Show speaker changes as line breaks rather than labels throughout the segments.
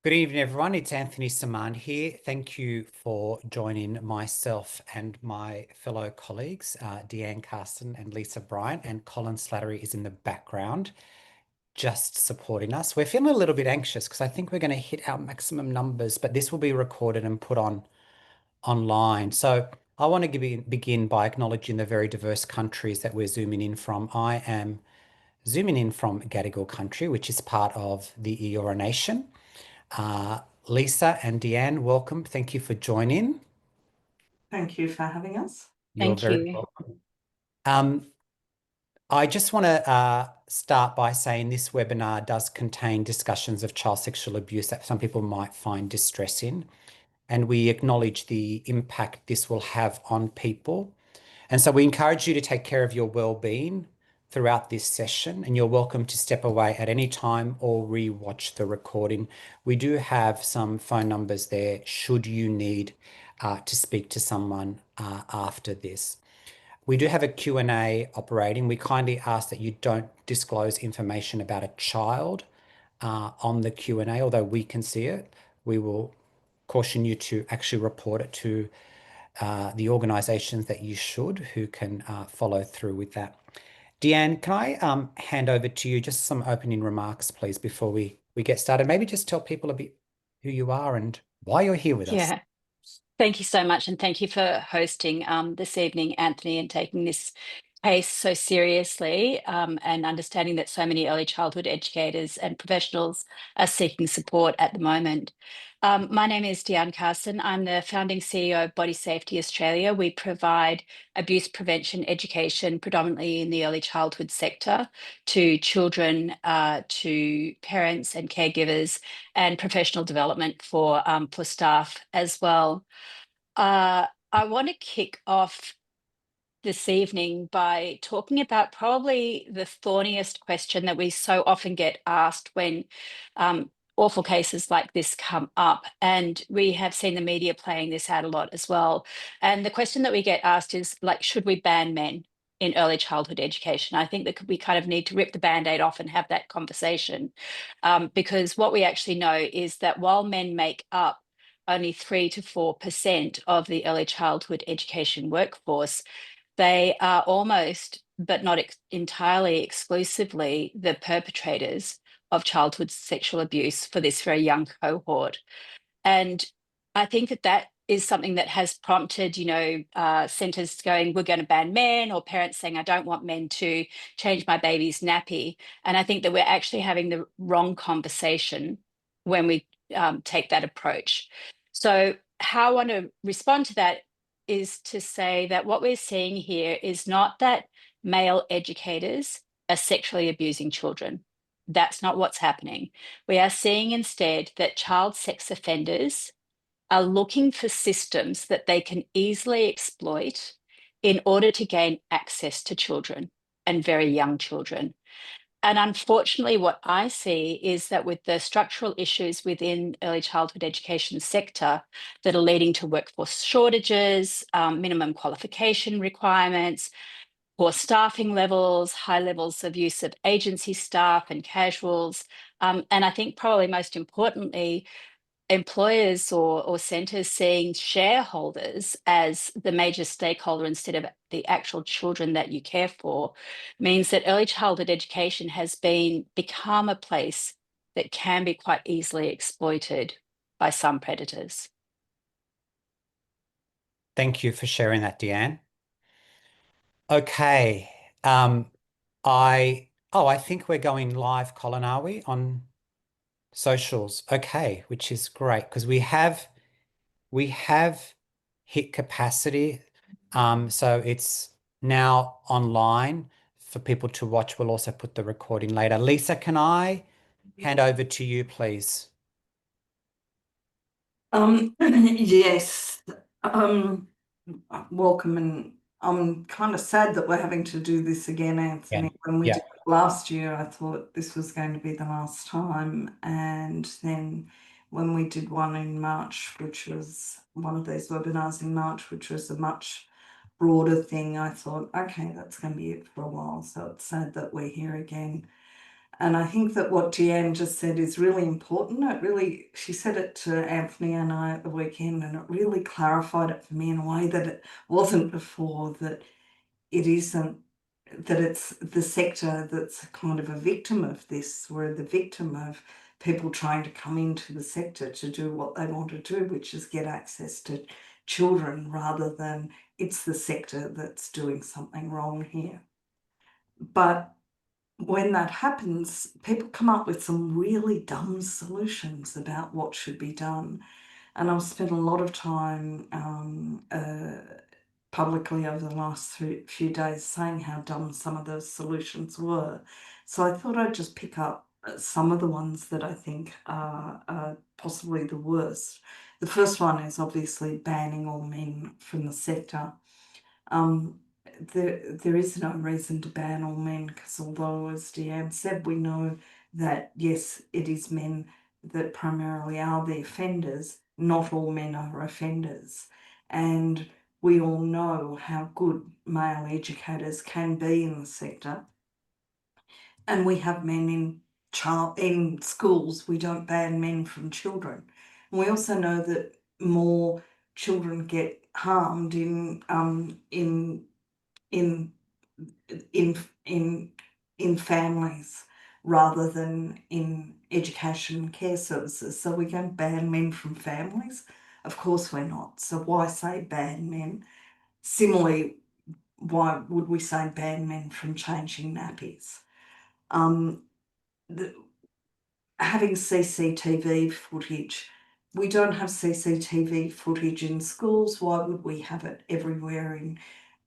Good evening, everyone. It's Anthony Saman here. Thank you for joining myself and my fellow colleagues, Deanne Carson and Lisa Bryant, and Colin Slattery is in the background, just supporting us. We're feeling a little bit anxious because I think we're going to hit our maximum numbers, but this will be recorded and put online. So I want to begin by acknowledging the very diverse countries that we're zooming in from. I am zooming in from Gadigal country, which is part of the Eora Nation. Lisa and Deanne, welcome. Thank you for joining.
Thank you for having us.
You're very welcome. I just want to start by saying this webinar does contain discussions of child sexual abuse that some people might find distressing, and we acknowledge the impact this will have on people. And so we encourage you to take care of your well-being throughout this session, and you're welcome to step away at any time or re-watch the recording. We do have some phone numbers there should you need to speak to someone after this. We do have a Q&A operating. We kindly ask that you don't disclose information about a child on the Q&A, although we can see it. We will caution you to actually report it to the organisations that you should, who can follow through with that. Deanne, can I hand over to you just some opening remarks, please, before we get started? Maybe just tell people a bit who you are and why you're here with us.
Yeah, thank you so much. And thank you for hosting this evening, Anthony, and taking this case so seriously and understanding that so many early childhood educators and professionals are seeking support at the moment. My name is Deanne Carson. I'm the founding CEO of Body Safety Australia. We provide abuse prevention education predominantly in the early childhood sector to children, to parents and caregivers, and professional development for staff as well. I want to kick off this evening by talking about probably the thorniest question that we so often get asked when awful cases like this come up. And we have seen the media playing this out a lot as well. And the question that we get asked is, like, should we ban men in early childhood education? I think that we kind of need to rip the Band-Aid off and have that conversation. Because what we actually know is that while men make up only 3 to 4% of the early childhood education workforce, they are almost, but not entirely exclusively, the perpetrators of childhood sexual abuse for this very young cohort. And I think that that is something that has prompted, centres going, we're going to ban men, or parents saying, I don't want men to change my baby's nappy. And I think that we're actually having the wrong conversation when we take that approach. So how I want to respond to that is to say that what we're seeing here is not that male educators are sexually abusing children. That's not what's happening. We are seeing instead that child sex offenders are looking for systems that they can easily exploit in order to gain access to children and very young children. And unfortunately, what I see is that with the structural issues within early childhood education sector that are leading to workforce shortages, minimum qualification requirements, poor staffing levels, high levels of use of agency staff and casuals, and I think probably most importantly, employers or centres seeing shareholders as the major stakeholder instead of the actual children that you care for, means that early childhood education has become a place that can be quite easily exploited by some predators.
Thank you for sharing that, Deanne. Okay. I think we're going live, Colin, are we, on socials? Okay, which is great because we have hit capacity. So it's now online for people to watch. We'll also put the recording later. Lisa, can I hand over to you, please?
Yes. Welcome, and I'm kind of sad that we're having to do this again, Anthony. When we did it last year, I thought this was going to be the last time, and then when we did one in March, which was one of these webinars in March, which was a much broader thing, I thought, okay, that's going to be it for a while. So it's sad that we're here again. And I think that what Deanne just said is really important. She said it to Anthony and I at the weekend, and it really clarified it for me in a way that it wasn't before, that it isn't, that it's the sector that's kind of a victim of this. We're the victim of people trying to come into the sector to do what they want to do, which is get access to children, rather than it's the sector that's doing something wrong here. But when that happens, people come up with some really dumb solutions about what should be done. And I've spent a lot of time publicly over the last few days saying how dumb some of those solutions were. So I thought I'd just pick up some of the ones that I think are possibly the worst. The first one is obviously banning all men from the sector. Um, there is no reason to ban all men, because although, as Deanne said, we know that yes, it is men that primarily are the offenders, not all men are offenders. And we all know how good male educators can be in the sector. And we have men in schools. We don't ban men from children. And we also know that more children get harmed in in in families rather than in education and care services. So we're going to ban men from families? Of course we're not. So why say ban men? Similarly, why would we say ban men from changing nappies? The, Having CCTV footage. We don't have CCTV footage in schools. Why would we have it everywhere in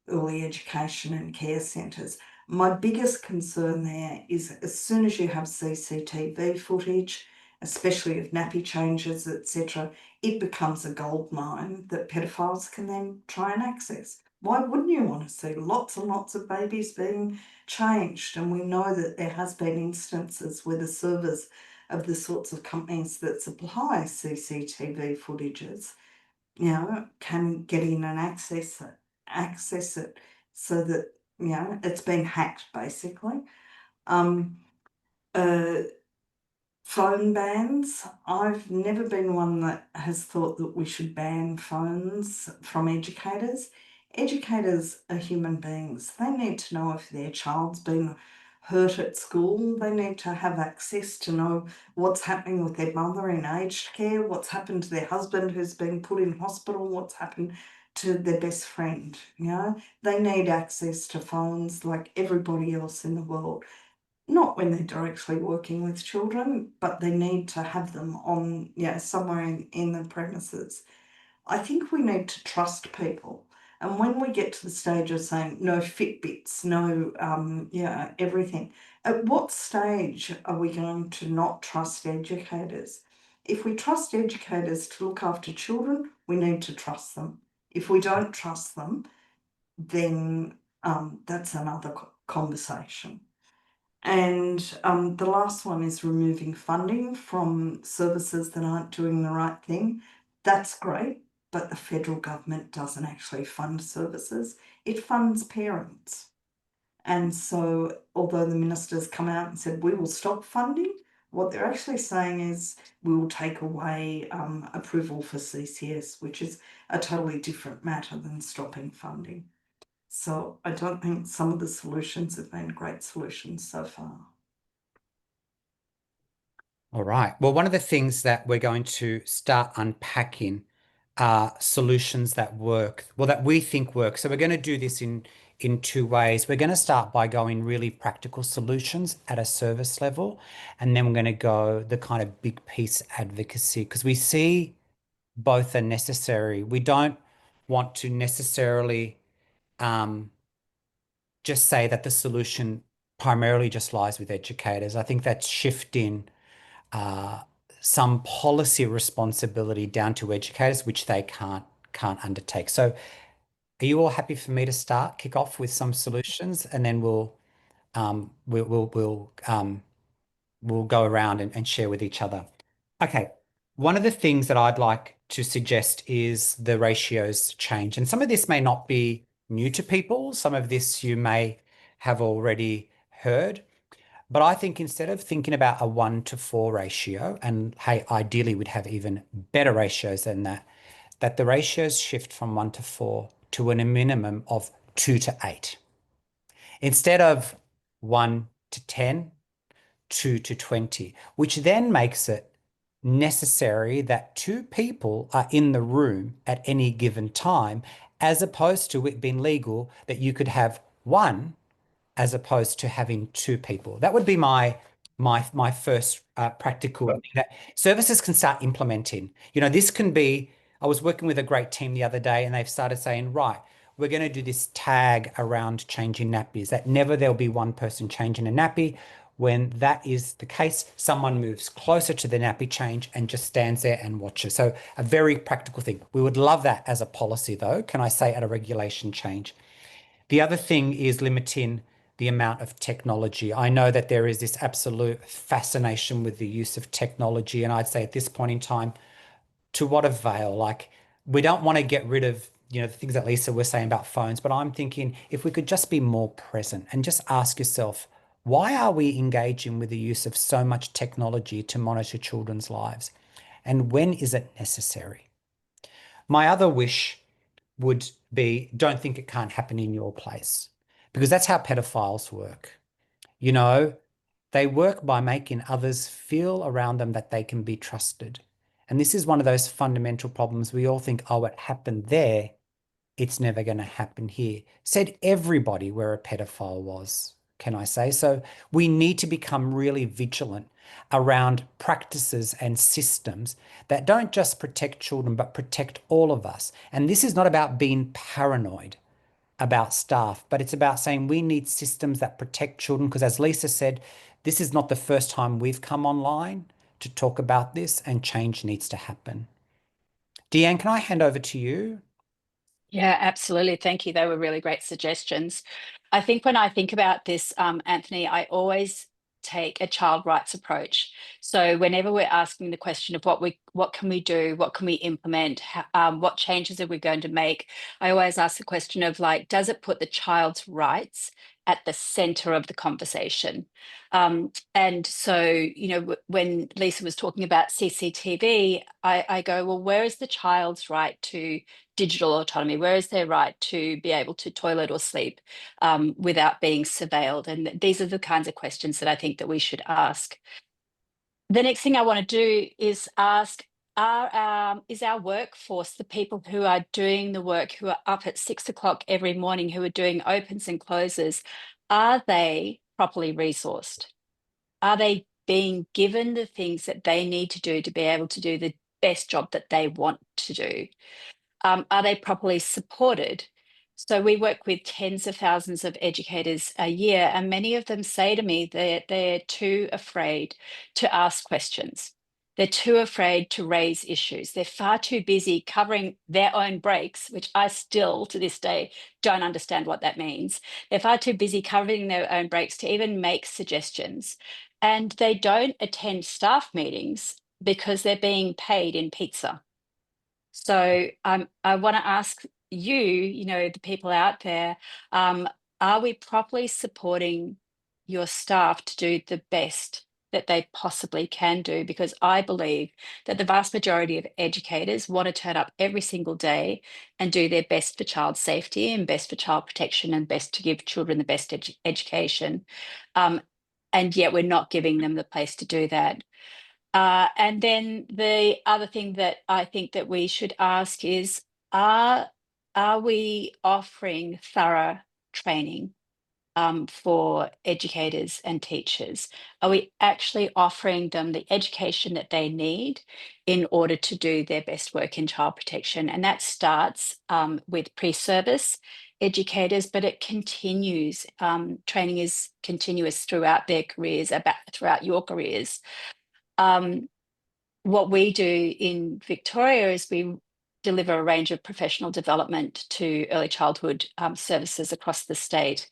early education and care centres? My biggest concern there is, as soon as you have CCTV footage, especially of nappy changes, etc., it becomes a gold mine that pedophiles can then try and access. Why wouldn't you want to see lots and lots of babies being changed? And we know that there has been instances where the servers of the sorts of companies that supply CCTV footages, can get in and access it so that, it's been hacked basically. Um, uh, Phone bans. I've never been one that has thought that we should ban phones from educators. Educators are human beings. They need to know if their child's been hurt at school. They need to have access to know what's happening with their mother in aged care, what's happened to their husband who's been put in hospital, what's happened to their best friend. They need access to phones like everybody else in the world. Not when they're directly working with children, but they need to have them on, somewhere in the premises. I think we need to trust people. And when we get to the stage of saying no Fitbits, no, everything, at what stage are we going to not trust educators? If we trust educators to look after children, we need to trust them. If we don't trust them, then that's another conversation. And the last one is removing funding from services that aren't doing the right thing. That's great, but the federal government doesn't actually fund services. It funds parents. And so, although the minister's come out and said, we will stop funding, what they're actually saying is we will take away approval for CCS, which is a totally different matter than stopping funding. So I don't think some of the solutions have been great solutions so far.
All right. Well, one of the things that we're going to start unpacking are solutions that work, well, that we think work. So we're going to do this in two ways. We're going to start by going really practical solutions at a service level, and then we're going to go the kind of big piece advocacy, because we see both are necessary. We don't want to necessarily just say that the solution primarily just lies with educators. I think that's shifting uh, some policy responsibility down to educators, which they can't undertake. So, are you all happy for me to kick off with some solutions, and then we'll go around and share with each other. Okay. One of the things that I'd like to suggest is the ratios change. And some of this may not be new to people. Some of this you may have already heard. But I think instead of thinking about a 1 to 4 ratio, and hey, ideally we'd have even better ratios than that, that the ratios shift from 1 to 4 to a minimum of 2 to 8. Instead of 1 to 10, 2 to 20, which then makes it necessary that 2 people are in the room at any given time, as opposed to it being legal that you could have one as opposed to having 2 people. That would be my first practical thing that services can start implementing. This can be, I was working with a great team the other day and they've started saying, right, we're going to do this tag around changing nappies, that never there'll be one person changing a nappy. When that is the case, someone moves closer to the nappy change and just stands there and watches. So a very practical thing. We would love that as a policy though, can I say, at a regulation change. The other thing is limiting the amount of technology. I know that there is this absolute fascination with the use of technology, and I'd say at this point in time, to what avail? Like, we don't want to get rid of, the things that Lisa was saying about phones, but I'm thinking if we could just be more present and just ask yourself, why are we engaging with the use of so much technology to monitor children's lives? And when is it necessary? My other wish would be, don't think it can't happen in your place, because that's how pedophiles work. You know, they work by making others feel around them that they can be trusted. And this is one of those fundamental problems. We all think, oh, it happened there, it's never going to happen here. Said everybody where a pedophile was, can I say? So we need to become really vigilant around practices and systems that don't just protect children, but protect all of us. And this is not about being paranoid about staff, but it's about saying we need systems that protect children. Because as Lisa said, this is not the first time we've come online to talk about this, and change needs to happen. Deanne, can I hand over to you?
Yeah, absolutely. Thank you. They were really great suggestions. I think when I think about this, Anthony, I always take a child rights approach. So whenever we're asking the question of what can we do, what can we implement, what changes are we going to make, I always ask the question of like, does it put the child's rights at the center of the conversation? And so, when Lisa was talking about CCTV, I go, well, where is the child's right to digital autonomy? Where is their right to be able to toilet or sleep without being surveilled? And these are the kinds of questions that I think that we should ask. The next thing I want to do is ask, is our workforce, the people who are doing the work, who are up at 6 o'clock every morning, who are doing opens and closes, are they properly resourced? Are they being given the things that they need to do to be able to do the best job that they want to do? Are they properly supported? So we work with tens of thousands of educators a year, and many of them say to me that they're too afraid to ask questions. They're too afraid to raise issues. They're far too busy covering their own breaks, which I still to this day don't understand what that means. They're far too busy covering their own breaks to even make suggestions. And they don't attend staff meetings because they're being paid in pizza. So I want to ask you, the people out there, um, are we properly supporting your staff to do the best that they possibly can do? Because I believe that the vast majority of educators want to turn up every single day and do their best for child safety and best for child protection and best to give children the best education. Um, and yet we're not giving them the place to do that. And then the other thing that I think that we should ask is, are we offering thorough training for educators and teachers? Are we actually offering them the education that they need in order to do their best work in child protection? And that starts with pre-service educators, but it continues. Training is continuous throughout their careers, throughout your careers. What we do in Victoria is we deliver a range of professional development to early childhood services across the state,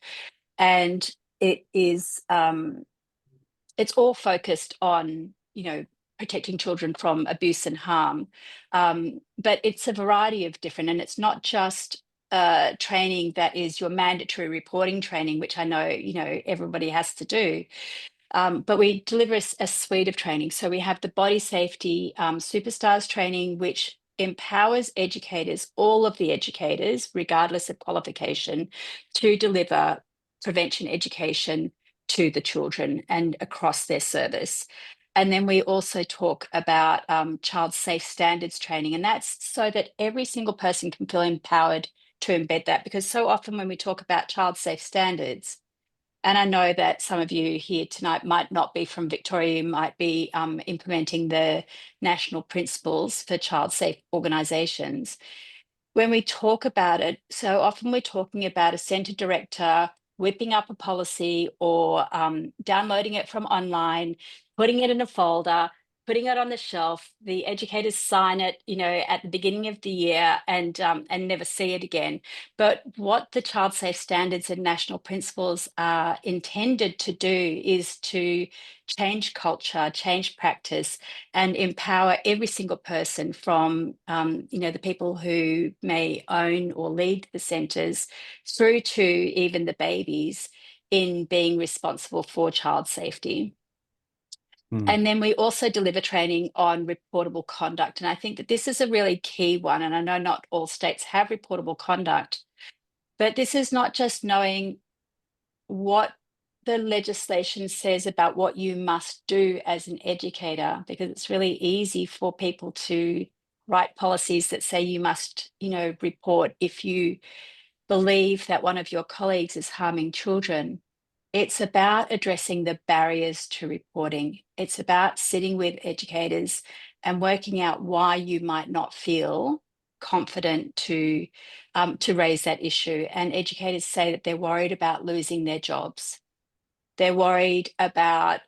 and it's all focused on protecting children from abuse and harm, but it's a variety of different, and it's not just training that is your mandatory reporting training, which I know everybody has to do. But we deliver a suite of training. So we have the body safety superstars training, which empowers educators, all of the educators, regardless of qualification, to deliver prevention education to the children and across their service. And then we also talk about child safe standards training, and that's so that every single person can feel empowered to embed that, because so often when we talk about child safe standards, and I know that some of you here tonight might not be from Victoria, you might be implementing the national principles for child safe organisations. When we talk about it, so often we're talking about a centre director whipping up a policy or downloading it from online, putting it in a folder, putting it on the shelf. The educators sign it, at the beginning of the year and never see it again. But what the child safe standards and national principles are intended to do is to change culture, change practice, and empower every single person from, the people who may own or lead the centres through to even the babies in being responsible for child safety. And then we also deliver training on reportable conduct. And I think that this is a really key one. And I know not all states have reportable conduct, but this is not just knowing what the legislation says about what you must do as an educator, because it's really easy for people to write policies that say you must, report if you believe that one of your colleagues is harming children. It's about addressing the barriers to reporting. It's about sitting with educators and working out why you might not feel confident to raise that issue. And educators say that they're worried about losing their jobs. They're worried about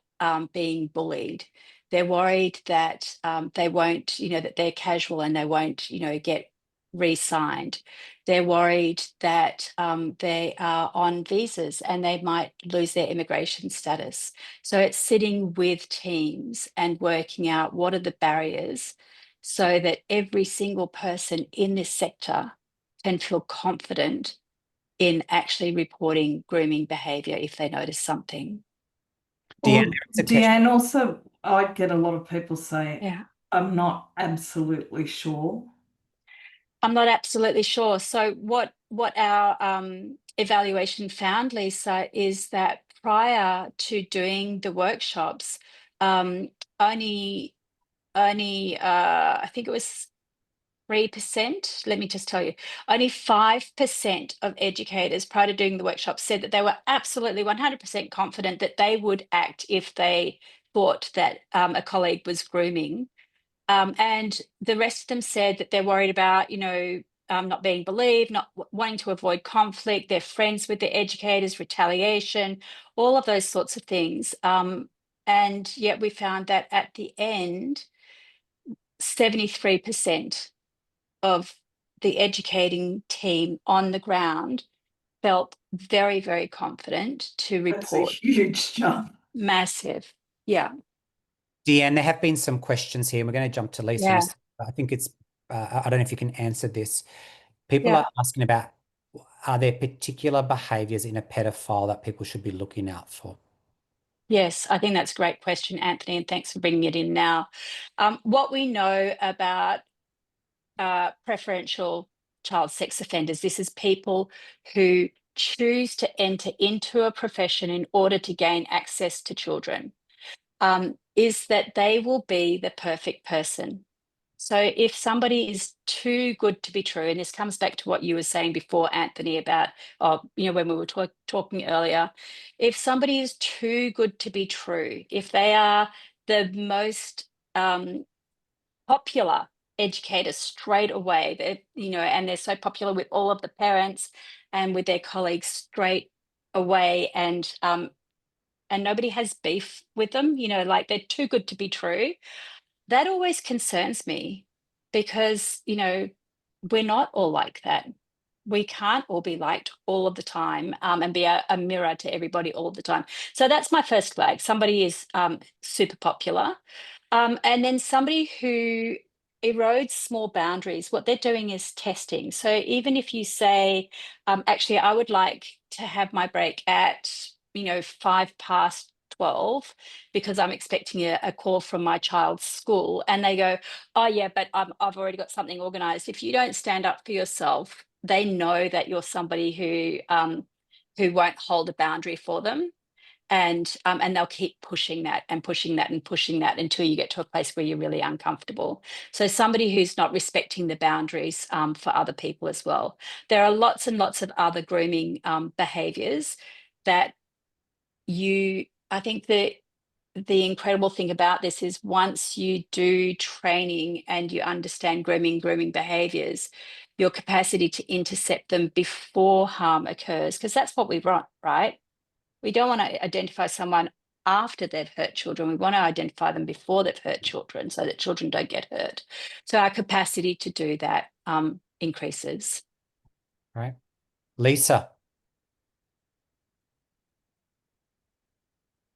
being bullied. They're worried that they won't, that they're casual and they won't, get re-signed. They're worried that they are on visas and they might lose their immigration status. So it's sitting with teams and working out what are the barriers so that every single person in this sector can feel confident in actually reporting grooming behaviour if they notice something.
Deanne,
Deanne, also, I get a lot of people say,
Yeah.
I'm not absolutely sure.
I'm not absolutely sure. So what our evaluation found, Lisa, is that prior to doing the workshops, only I think it was 3%. Let me just tell you, only 5% of educators prior to doing the workshop said that they were absolutely 100% confident that they would act if they thought that a colleague was grooming. And the rest of them said that they're worried about, not being believed, not wanting to avoid conflict, they're friends with the educators, retaliation, all of those sorts of things. And yet we found that at the end, 73% of the educating team on the ground felt very, very confident to
That's a
report.
huge jump.
Massive. Yeah.
Deanne, there have been some questions here. We're going to jump to Lisa.
Yeah.
I think it's, I don't know if you can answer this. People
Yeah.
are asking about, are there particular behaviours in a pedophile that people should be looking out for?
Yes, I think that's a great question, Anthony, and thanks for bringing it in now. What we know about preferential child sex offenders, this is people who choose to enter into a profession in order to gain access to children, is that they will be the perfect person. So if somebody is too good to be true, and this comes back to what you were saying before, Anthony, about, when we were talking earlier, if somebody is too good to be true, if they are the most popular educator straight away, and they're so popular with all of the parents and with their colleagues straight away, and nobody has beef with them, like they're too good to be true. That always concerns me because, we're not all like that. We can't all be liked all of the time, and be a mirror to everybody all the time. So that's my first flag. Somebody is super popular. And then somebody who erodes small boundaries, what they're doing is testing. So even if you say, actually, I would like to have my break at, 5 past 12 because I'm expecting a call from my child's school, and they go, oh yeah, but I've already got something organized. If you don't stand up for yourself, they know that you're somebody who won't hold a boundary for them, and they'll keep pushing that and pushing that and pushing that until you get to a place where you're really uncomfortable. So somebody who's not respecting the boundaries for other people as well. There are lots and lots of other grooming behaviors that I think that the incredible thing about this is once you do training and you understand grooming behaviors, your capacity to intercept them before harm occurs, because that's what we want, right? We don't want to identify someone after they've hurt children. We want to identify them before they've hurt children so that children don't get hurt. So our capacity to do that increases.
Right. Lisa.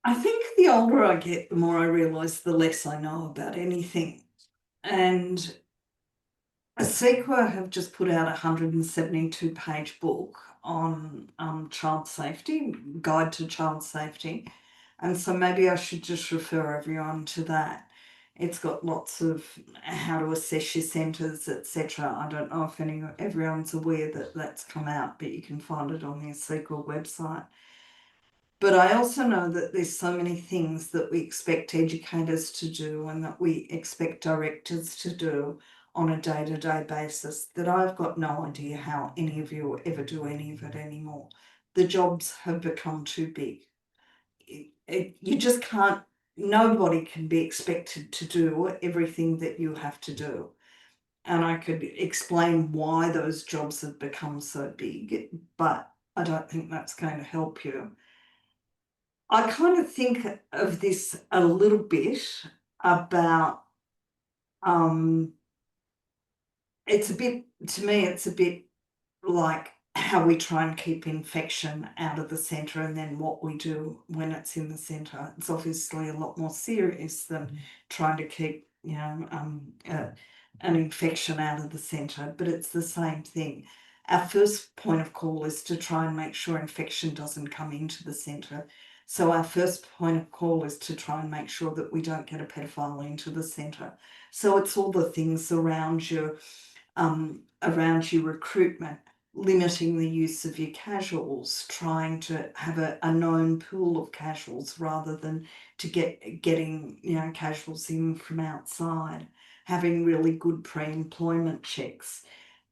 I think the older I get, the more I realise the less I know about anything. And ASEQA have just put out a 172-page book on child safety, guide to child safety. And so maybe I should just refer everyone to that. It's got lots of how to assess your centres, etc. I don't know if everyone's aware that that's come out, but you can find it on the ASEQA website. But I also know that there's so many things that we expect educators to do and that we expect directors to do on a day-to-day basis that I've got no idea how any of you will ever do any of it anymore. The jobs have become too big. You just can't, nobody can be expected to do everything that you have to do. And I could explain why those jobs have become so big, but I don't think that's going to help you. I kind of think of this a little bit about, it's a bit, to me, it's a bit like how we try and keep infection out of the centre and then what we do when it's in the centre. It's obviously a lot more serious than trying to keep, an infection out of the centre, but it's the same thing. Our first point of call is to try and make sure infection doesn't come into the centre. So our first point of call is to try and make sure that we don't get a pedophile into the centre. So it's all the things around your recruitment, limiting the use of your casuals, trying to have a known pool of casuals rather than to getting casuals in from outside, having really good pre-employment checks,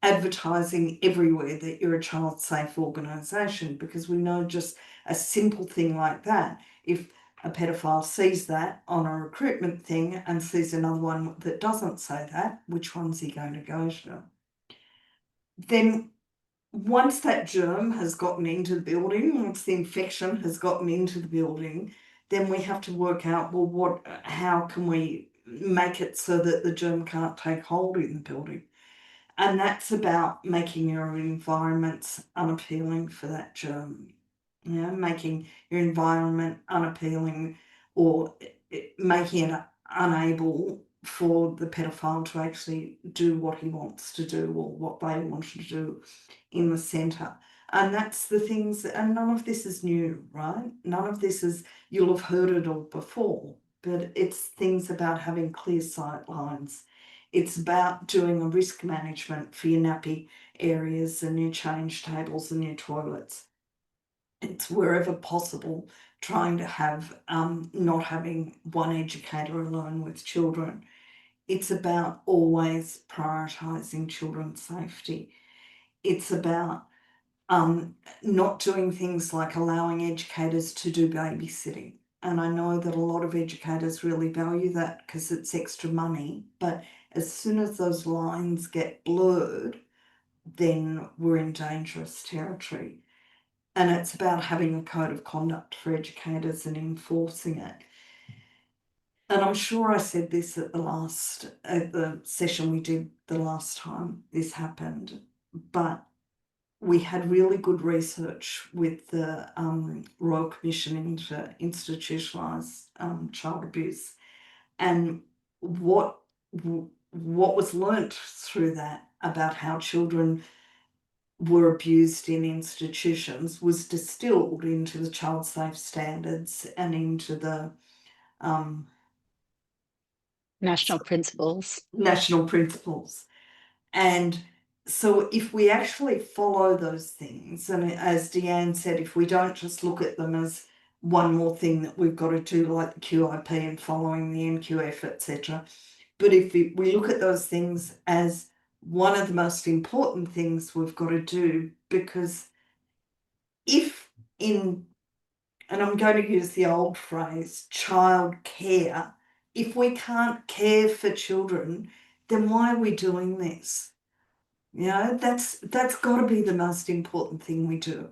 advertising everywhere that you're a child safe organisation, because we know just a simple thing like that, if a pedophile sees that on a recruitment thing and sees another one that doesn't say that, which one's he going to go to? Then once that germ has gotten into the building, once the infection has gotten into the building, then we have to work out, well, how can we make it so that the germ can't take hold in the building? And that's about making your environments unappealing for that germ. Making your environment unappealing, or making it unable for the pedophile to actually do what he wants to do or what they want to do in the centre. And that's the things, and none of this is new, right? None of this is, you'll have heard it all before, but it's things about having clear sight lines. It's about doing a risk management for your nappy areas and your change tables and your toilets. It's wherever possible trying to have, not having one educator alone with children. It's about always prioritising children's safety. It's about not doing things like allowing educators to do babysitting. And I know that a lot of educators really value that because it's extra money, but as soon as those lines get blurred, then we're in dangerous territory. And it's about having a code of conduct for educators and enforcing it. And I'm sure I said this at the session we did the last time this happened, but we had really good research with the Royal Commission into Institutionalised Child Abuse, and what was learnt through that about how children were abused in institutions was distilled into the child safe standards and into the
National principles.
national principles. And so if we actually follow those things, and as Deanne said, if we don't just look at them as one more thing that we've got to do, like the QIP and following the NQF, etc., but if we look at those things as one of the most important things we've got to do, because if in, and I'm going to use the old phrase, child care, if we can't care for children, then why are we doing this? You know, that's got to be the most important thing we do.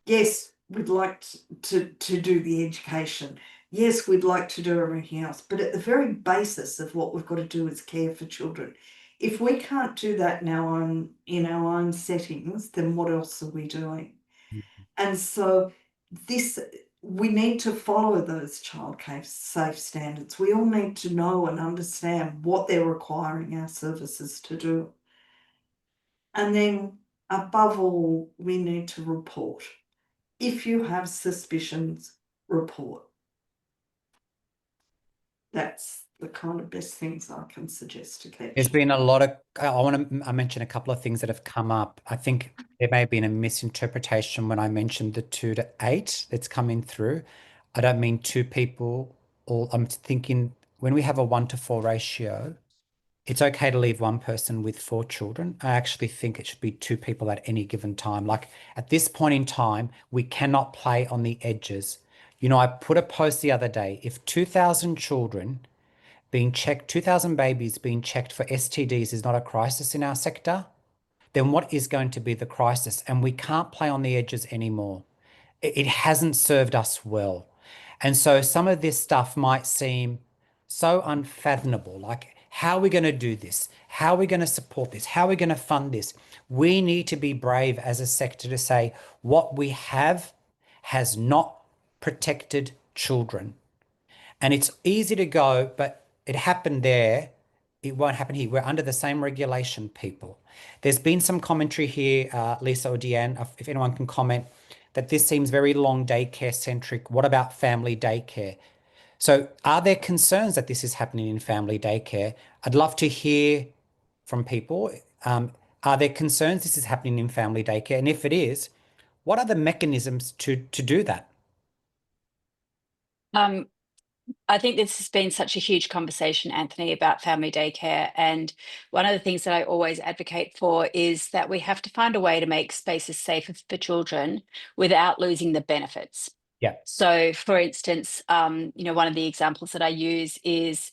Yes, we'd like to do the education. Yes, we'd like to do everything else. But at the very basis of what we've got to do is care for children. If we can't do that in our own settings, then what else are we doing? And so we need to follow those childcare safe standards. We all need to know and understand what they're requiring our services to do. And then above all, we need to report. If you have suspicions, report. That's the kind of best things I can suggest to keep.
There's been a lot of, I want to mention a couple of things that have come up. I think there may have been a misinterpretation when I mentioned the 2 to 8 that's coming through. I don't mean two people, or I'm thinking when we have a 1 to 4 ratio, it's okay to leave one person with 4 children. I actually think it should be 2 people at any given time. Like at this point in time, we cannot play on the edges. You know, I put a post the other day, if 2,000 children being checked, 2,000 babies being checked for STDs is not a crisis in our sector, then what is going to be the crisis? And we can't play on the edges anymore. It hasn't served us well. And so some of this stuff might seem so unfathomable. Like, how are we going to do this? How are we going to support this? How are we going to fund this? We need to be brave as a sector to say what we have has not protected children. And it's easy to go, but it happened there. It won't happen here. We're under the same regulation, people. There's been some commentary here, Lisa or Deanne, if anyone can comment, that this seems very long daycare centric. What about family daycare? So are there concerns that this is happening in family daycare? I'd love to hear from people. Are there concerns this is happening in family daycare? And if it is, what are the mechanisms to do that?
I think this has been such a huge conversation, Anthony, about family daycare. And one of the things that I always advocate for is that we have to find a way to make spaces safer for children without losing the benefits.
Yeah.
So, for instance, one of the examples that I use is,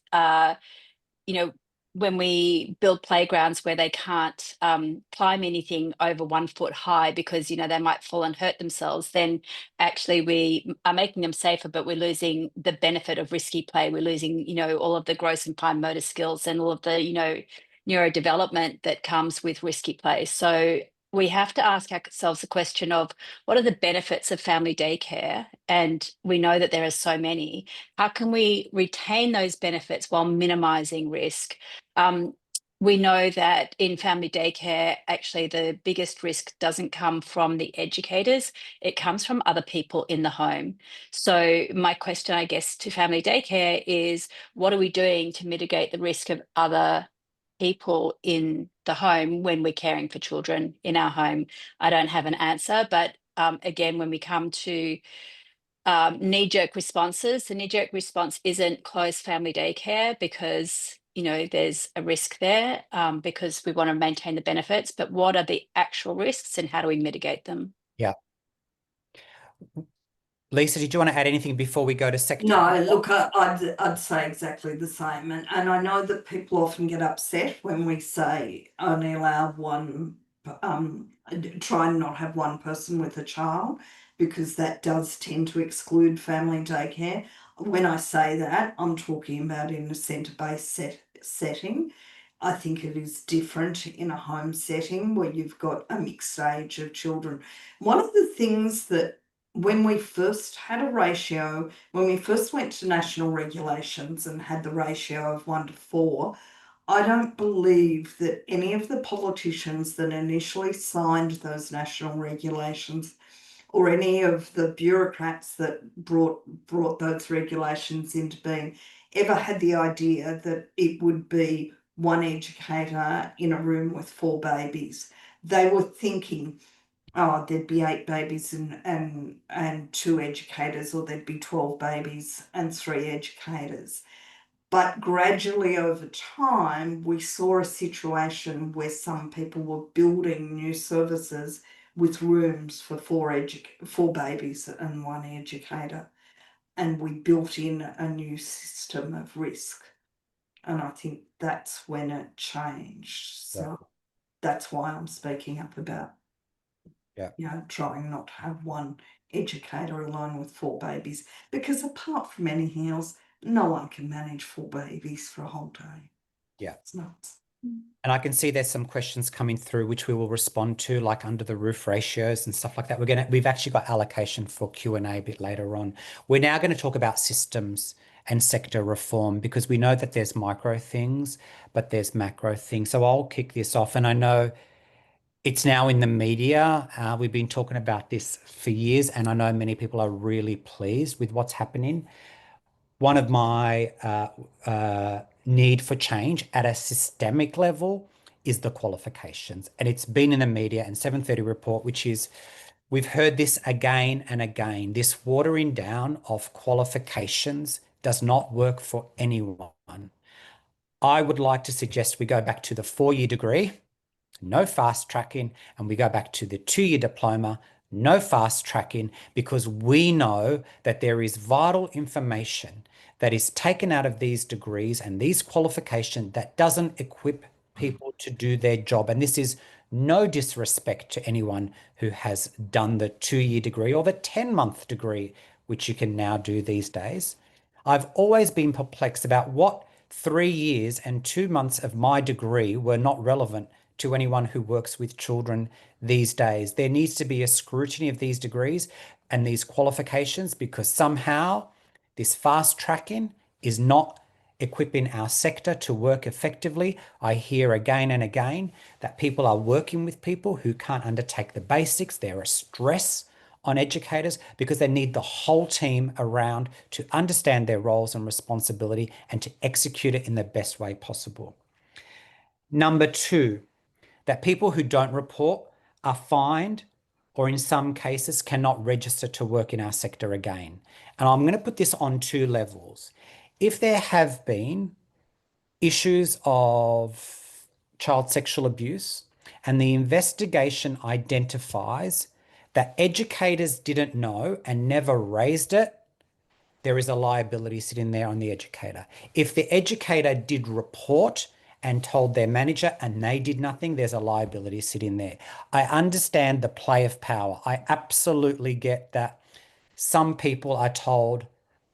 when we build playgrounds where they can't climb anything over 1 foot high because they might fall and hurt themselves, then actually we are making them safer, but we're losing the benefit of risky play. We're losing all of the gross and fine motor skills and all of the neurodevelopment that comes with risky play. So we have to ask ourselves the question of what are the benefits of family daycare, and we know that there are so many. How can we retain those benefits while minimizing risk? We know that in family daycare, actually, the biggest risk doesn't come from the educators, it comes from other people in the home. So, my question, I guess, to family daycare is what are we doing to mitigate the risk of other people in the home when we're caring for children in our home? I don't have an answer, but again, when we come to knee-jerk responses, the knee-jerk response isn't close family daycare because there's a risk there, because we want to maintain the benefits, but what are the actual risks and how do we mitigate them?
Yeah. Lisa, did you want to add anything before we go to sector?
No, look, I'd say exactly the same. And I know that people often get upset when we say only allow one, try and not have one person with a child, because that does tend to exclude family daycare. When I say that, I'm talking about in a centre-based setting. I think it is different in a home setting where you've got a mixed age of children. One of the things that when we first had a ratio, when we first went to national regulations and had the ratio of 1 to 4, I don't believe that any of the politicians that initially signed those national regulations or any of the bureaucrats that brought those regulations into being ever had the idea that it would be one educator in a room with 4 babies. They were thinking, oh, there'd be 8 babies and 2 educators, or there'd be 12 babies and 3 educators. But gradually over time, we saw a situation where some people were building new services with rooms for 4 babies and 1 educator. And we built in a new system of risk. And I think that's when it changed. So that's why I'm speaking up about, trying not to have 1 educator alone with 4 babies. Because apart from anything else, no one can manage 4 babies for a whole day.
Yeah.
It's nuts.
And I can see there's some questions coming through which we will respond to, like under the roof ratios and stuff like that. We've actually got allocation for Q&A a bit later on. We're now going to talk about systems and sector reform, because we know that there's micro things, but there's macro things. So I'll kick this off. And I know it's now in the media. We've been talking about this for years, and I know many people are really pleased with what's happening. One of my need for change at a systemic level is the qualifications. And it's been in the media and 730 report, which is, we've heard this again and again. This watering down of qualifications does not work for anyone. I would like to suggest we go back to the 4-year degree, no fast tracking, and we go back to the 2-year diploma, no fast tracking, because we know that there is vital information that is taken out of these degrees and these qualifications that doesn't equip people to do their job. And this is no disrespect to anyone who has done the 2-year degree or the 10-month degree, which you can now do these days. I've always been perplexed about what 3 years and 2 months of my degree were not relevant to anyone who works with children these days. There needs to be a scrutiny of these degrees and these qualifications, because somehow this fast tracking is not equipping our sector to work effectively. I hear again and again that people are working with people who can't undertake the basics. They're a stress on educators because they need the whole team around to understand their roles and responsibility and to execute it in the best way possible. Number 2, that people who don't report are fined, or in some cases cannot register to work in our sector again. And I'm going to put this on 2 levels. If there have been issues of child sexual abuse and the investigation identifies that educators didn't know and never raised it, there is a liability sitting there on the educator. If the educator did report and told their manager and they did nothing, there's a liability sitting there. I understand the play of power. I absolutely get that some people are told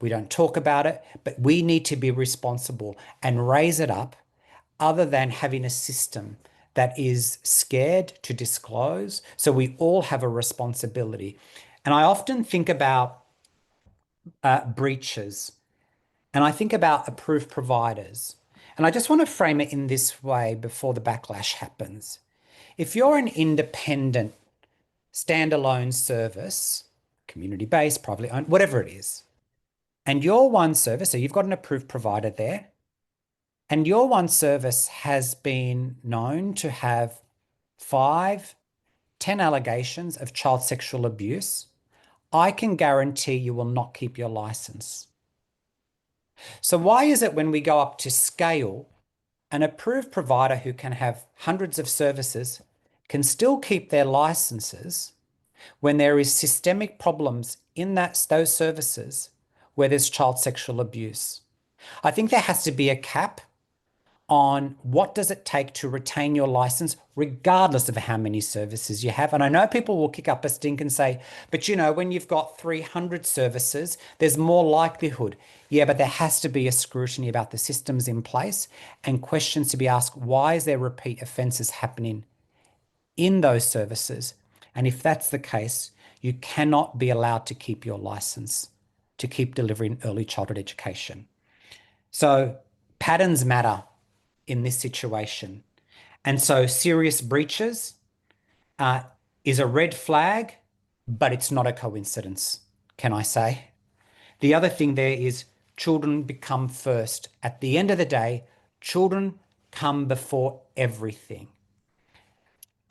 we don't talk about it, but we need to be responsible and raise it up, other than having a system that is scared to disclose. So we all have a responsibility. And I often think about breaches, and I think about approved providers. And I just want to frame it in this way before the backlash happens. If you're an independent, standalone service, community-based, privately owned, whatever it is, and your one service, so you've got an approved provider there, and your one service has been known to have 5, 10 allegations of child sexual abuse, I can guarantee you will not keep your license. So why is it when we go up to scale, an approved provider who can have hundreds of services can still keep their licenses when there is systemic problems in those services where there's child sexual abuse? I think there has to be a cap on what does it take to retain your license, regardless of how many services you have. And I know people will kick up a stink and say, but when you've got 300 services, there's more likelihood. Yeah, but there has to be a scrutiny about the systems in place and questions to be asked. Why is there repeat offences happening in those services? And if that's the case, you cannot be allowed to keep your license to keep delivering early childhood education. So patterns matter. in this situation. And so serious breaches is a red flag, but it's not a coincidence, can I say? The other thing there is children become first. At the end of the day, children come before everything.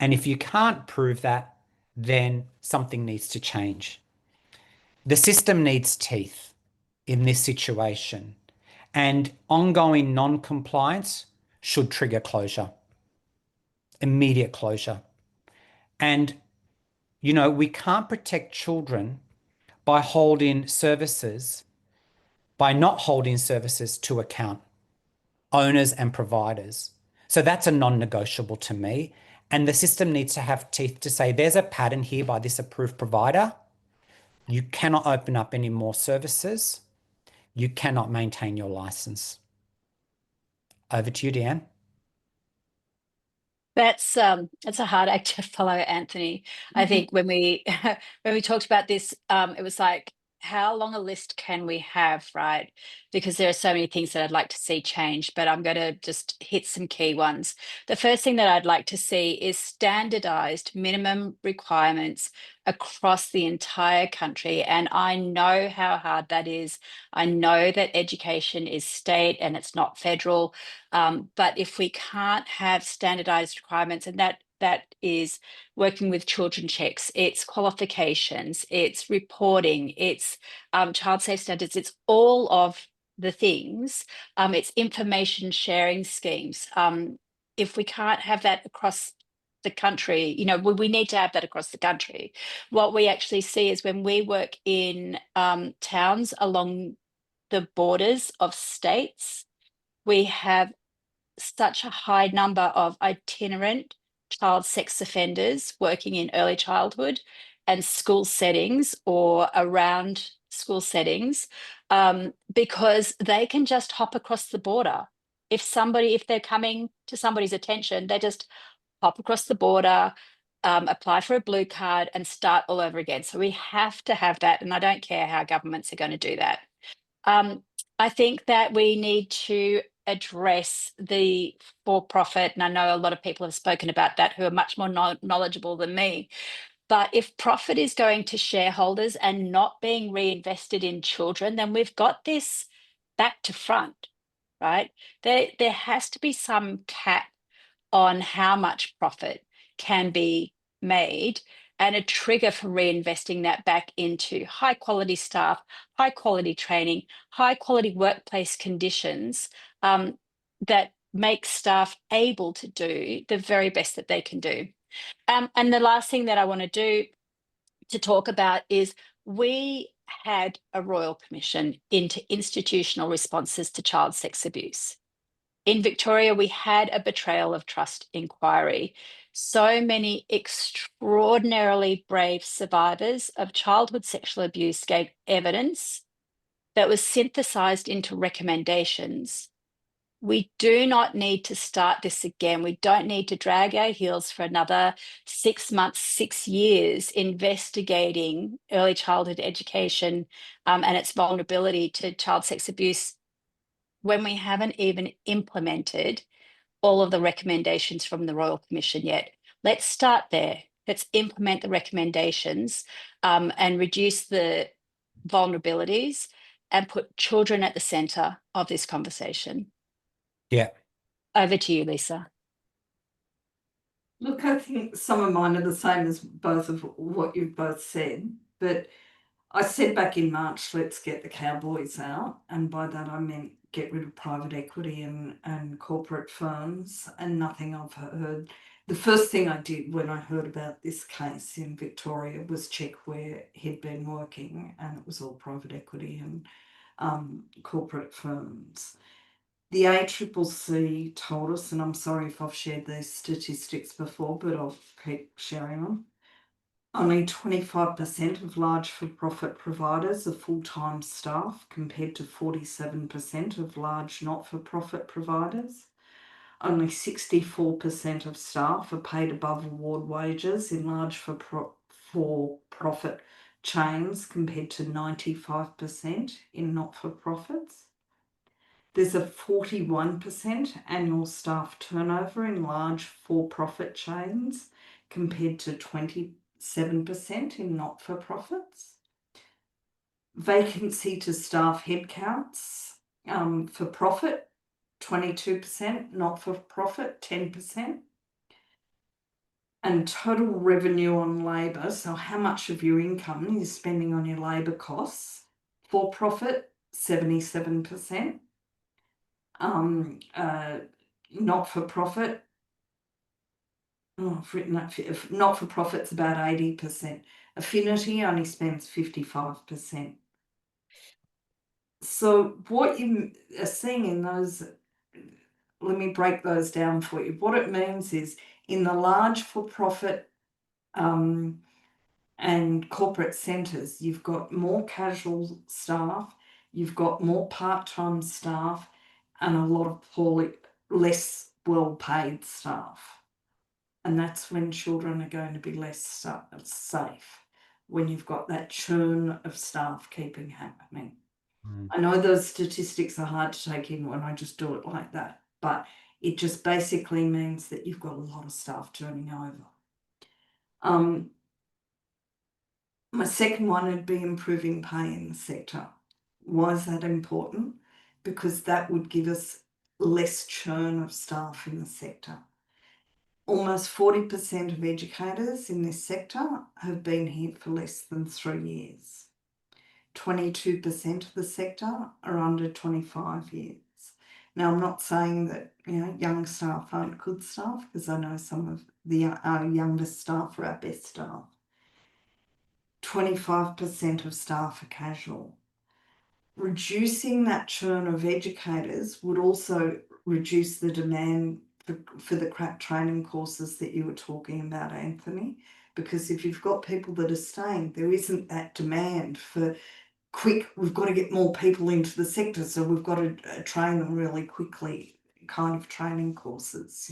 And if you can't prove that, then something needs to change. The system needs teeth in this situation, and ongoing non-compliance should trigger closure, immediate closure. And, you know, we can't protect children by not holding services to account, owners and providers. So that's a non-negotiable to me. And the system needs to have teeth to say, there's a pattern here by this approved provider. You cannot open up any more services. You cannot maintain your license. Over to you, Deanne.
That's a hard act to follow, Anthony. I think when we when we talked about this, it was like, how long a list can we have, right? Because there are so many things that I'd like to see change, but I'm going to just hit some key ones. The first thing that I'd like to see is standardized minimum requirements across the entire country. And I know how hard that is. I know that education is state and it's not federal. But if we can't have standardized requirements, and that is working with children checks, it's qualifications, it's reporting, it's child safe standards, it's all of the things, it's information sharing schemes. If we can't have that across the country, you know, we need to have that across the country. What we actually see is when we work in towns along the borders of states, we have such a high number of itinerant child sex offenders working in early childhood and school settings or around school settings, because they can just hop across the border. If they're coming to somebody's attention, they just hop across the border, apply for a blue card and start all over again. So we have to have that. And I don't care how governments are going to do that. I think that we need to address the for-profit, and I know a lot of people have spoken about that who are much more knowledgeable than me. But if profit is going to shareholders and not being reinvested in children, then we've got this back to front, right? There has to be some cap on how much profit can be made and a trigger for reinvesting that back into high quality staff, high quality training, high quality workplace conditions that make staff able to do the very best that they can do. And the last thing that I want to do to talk about is we had a Royal Commission into institutional responses to child sex abuse. In Victoria, we had a betrayal of trust inquiry. So many extraordinarily brave survivors of childhood sexual abuse gave evidence that was synthesized into recommendations. We do not need to start this again. We don't need to drag our heels for another 6 months, 6 years investigating early childhood education and its vulnerability to child sex abuse when we haven't even implemented all of the recommendations from the Royal Commission yet. Let's start there. Let's implement the recommendations and reduce the vulnerabilities and put children at the centre of this conversation.
Yeah.
Over to you, Lisa.
Look, I think some of mine are the same as both of what you've both said, but I said back in March, let's get the cowboys out. And by that, I meant get rid of private equity and corporate firms, and nothing I've heard. The first thing I did when I heard about this case in Victoria was check where he'd been working, and it was all private equity and corporate firms. The ACCC told us, and I'm sorry if I've shared these statistics before, but I'll keep sharing them. Only 25% of large for-profit providers are full-time staff compared to 47% of large not-for-profit providers. Only 64% of staff are paid above award wages in large for-profit chains compared to 95% in not-for-profits. There's a 41% annual staff turnover in large for-profit chains compared to 27% in not-for-profits. Vacancy to staff headcounts, for profit, 22%, not-for-profit, 10%. And total revenue on labour, so how much of your income you're spending on your labour costs, for profit, 77%. Not for profit, not for profit's about 80%. Affinity only spends 55%. So what you are seeing in those, let me break those down for you. What it means is in the large for-profit and corporate centres, you've got more casual staff, you've got more part-time staff, and a lot of less well-paid staff. And that's when children are going to be less safe, when you've got that churn of staff keeping happening. I know those statistics are hard to take in when I just do it like that, but it just basically means that you've got a lot of staff turning over. My second one would be improving pay in the sector. Why is that important? Because that would give us less churn of staff in the sector. Almost 40% of educators in this sector have been here for less than 3 years. 22% of the sector are under 25 years. Now, I'm not saying that young staff aren't good staff, because I know some of our youngest staff are our best staff. 25% of staff are casual. Reducing that churn of educators would also reduce the demand for the crack training courses that you were talking about, Anthony, because if you've got people that are staying, there isn't that demand for quick, we've got to get more people into the sector, so we've got to train them really quickly kind of training courses.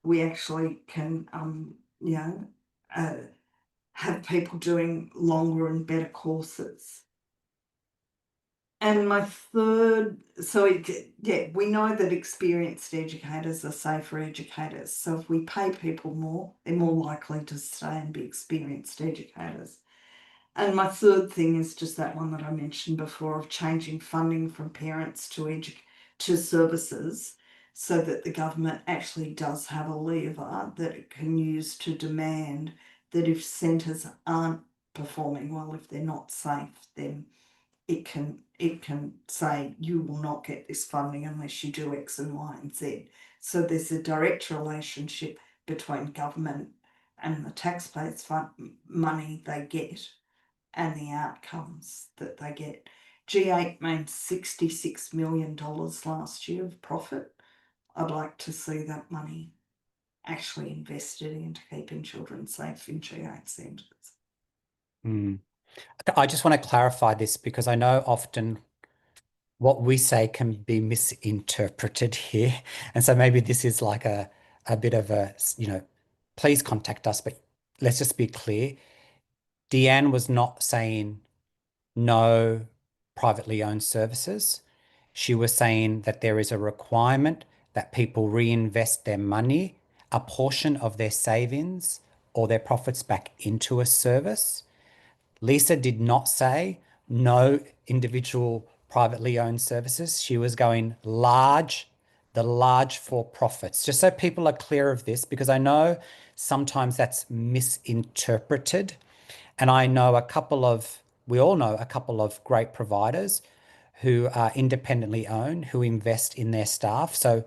We actually can have people doing longer and better courses. And my third, we know that experienced educators are safer educators. So if we pay people more, they're more likely to stay and be experienced educators. And my third thing is just that one that I mentioned before, of changing funding from parents to services, so that the government actually does have a lever that it can use to demand that if centres aren't performing well, if they're not safe, then it can say you will not get this funding unless you do X and Y and Z. So there's a direct relationship between government and the taxpayers' money they get and the outcomes that they get. G8 made $66 million last year of profit. I'd like to see that money actually invested into keeping children safe in G8 centres.
I just want to clarify this, because I know often what we say can be misinterpreted here. And so maybe this is like a bit of a, please contact us, but let's just be clear. Deanne was not saying no privately owned services. She was saying that there is a requirement that people reinvest their money, a portion of their savings or their profits, back into a service. Lisa did not say no individual privately owned services. She was going the large for profits, just so people are clear of this, because I know sometimes that's misinterpreted. And we all know a couple of great providers who are independently owned, who invest in their staff. So